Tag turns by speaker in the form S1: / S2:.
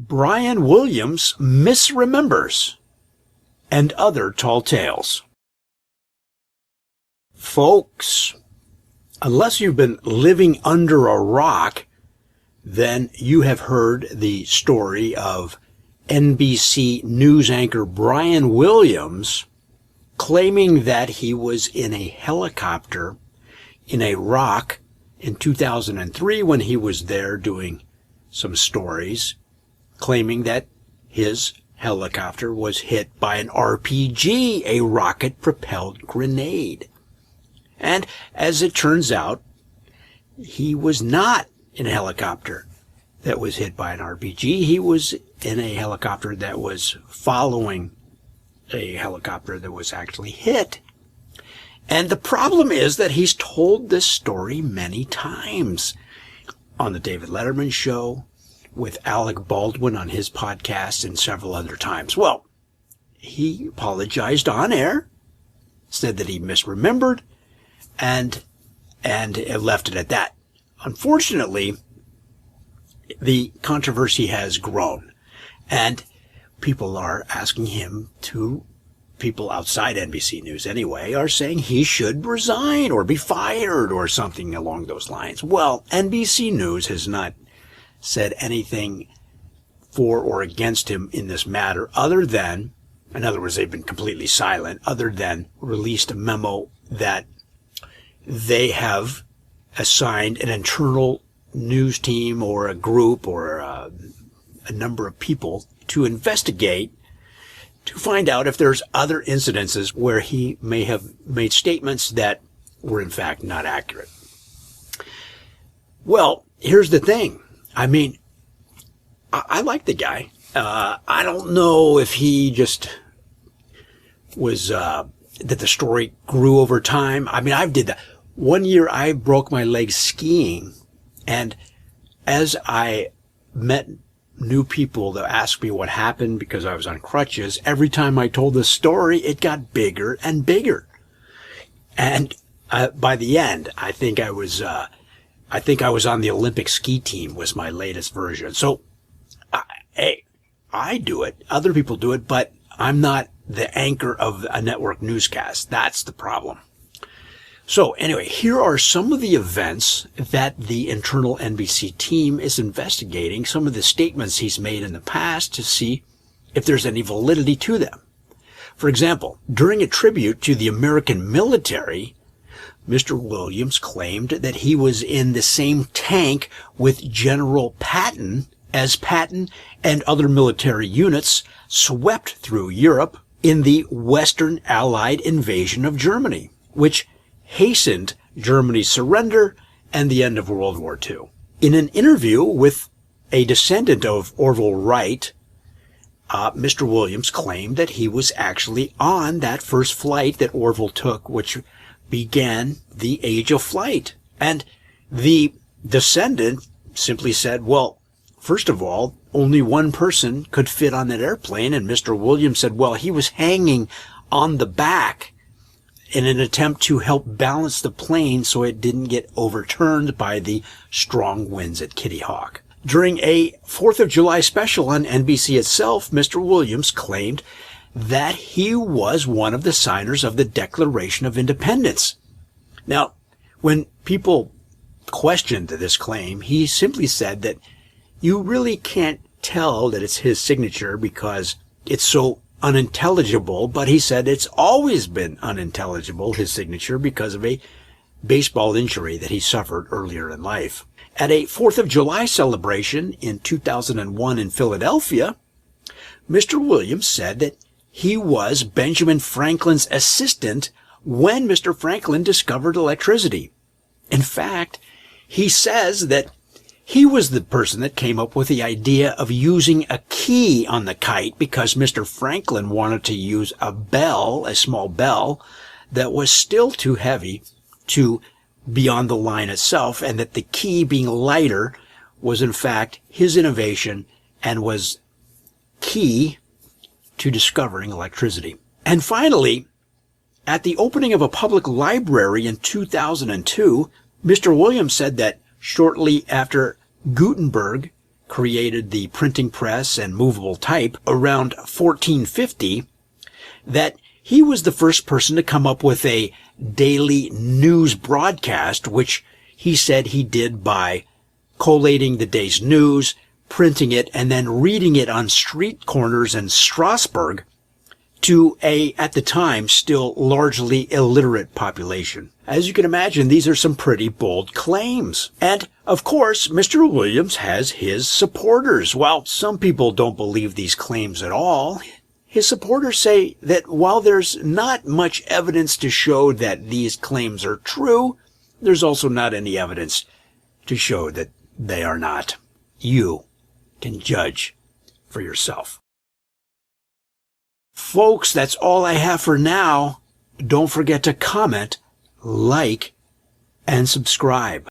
S1: Brian Williams' Misremembers, and other tall tales. Folks, unless you've been living under a rock, then you have heard the story of NBC News anchor Brian Williams claiming that he was in a helicopter in Iraq in 2003 when he was there doing some stories, claiming that his helicopter was hit by an RPG, a rocket-propelled grenade. And as it turns out, he was not in a helicopter that was hit by an RPG. He was in a helicopter that was following a helicopter that was actually hit. And the problem is that he's told this story many times on the David Letterman show, with Alec Baldwin on his podcast, and several other times. Well, he apologized on air, said that he misremembered, and left it at that. Unfortunately, the controversy has grown, and people are asking him to, people outside NBC News anyway, are saying he should resign or be fired or something along those lines. Well, NBC News has not said anything for or against him in this matter, other than, in other words, they've been completely silent, other than released a memo that they have assigned an internal news team or a group or a number of people to investigate to find out if there's other incidences where he may have made statements that were in fact not accurate. Well, here's the thing. I mean, I like the guy. I don't know if he just was, that the story grew over time. I mean, I did that. One year I broke my leg skiing, and as I met new people that asked me what happened because I was on crutches, every time I told the story, it got bigger and bigger. And by the end, I think I was on the Olympic ski team was my latest version. So, hey, I do it. Other people do it, but I'm not the anchor of a network newscast. That's the problem. So anyway, here are some of the events that the internal NBC team is investigating, some of the statements he's made in the past to see if there's any validity to them. For example, during a tribute to the American military, Mr. Williams claimed that he was in the same tank with General Patton as Patton and other military units swept through Europe in the Western Allied invasion of Germany, which hastened Germany's surrender and the end of World War II. In an interview with a descendant of Orville Wright, Mr. Williams claimed that he was actually on that first flight that Orville took, which began the age of flight. And the descendant simply said, well, first of all, only one person could fit on that airplane. And Mr. Williams said, well, he was hanging on the back in an attempt to help balance the plane so it didn't get overturned by the strong winds at Kitty Hawk. During a 4th of July special on NBC itself, Mr. Williams claimed that he was one of the signers of the Declaration of Independence. Now, when people questioned this claim, he simply said that you really can't tell that it's his signature because it's so unintelligible, but he said it's always been unintelligible, his signature, because of a baseball injury that he suffered earlier in life. At a 4th of July celebration in 2001 in Philadelphia, Mr. Williams said that he was Benjamin Franklin's assistant when Mr. Franklin discovered electricity. In fact, he says that he was the person that came up with the idea of using a key on the kite because Mr. Franklin wanted to use a bell, a small bell, that was still too heavy to be on the line itself, and that the key being lighter was in fact his innovation and was key to discovering electricity. And finally, at the opening of a public library in 2002, Mr. Williams said that shortly after Gutenberg created the printing press and movable type around 1450, that he was the first person to come up with a daily news broadcast, which he said he did by collating the day's news, printing it, and then reading it on street corners in Strasbourg to a, at the time, still largely illiterate population. As you can imagine, these are some pretty bold claims. And, of course, Mr. Williams has his supporters. While some people don't believe these claims at all, his supporters say that while there's not much evidence to show that these claims are true, there's also not any evidence to show that they are not. You can judge for yourself. Folks, that's all I have for now. Don't forget to comment, like, and subscribe.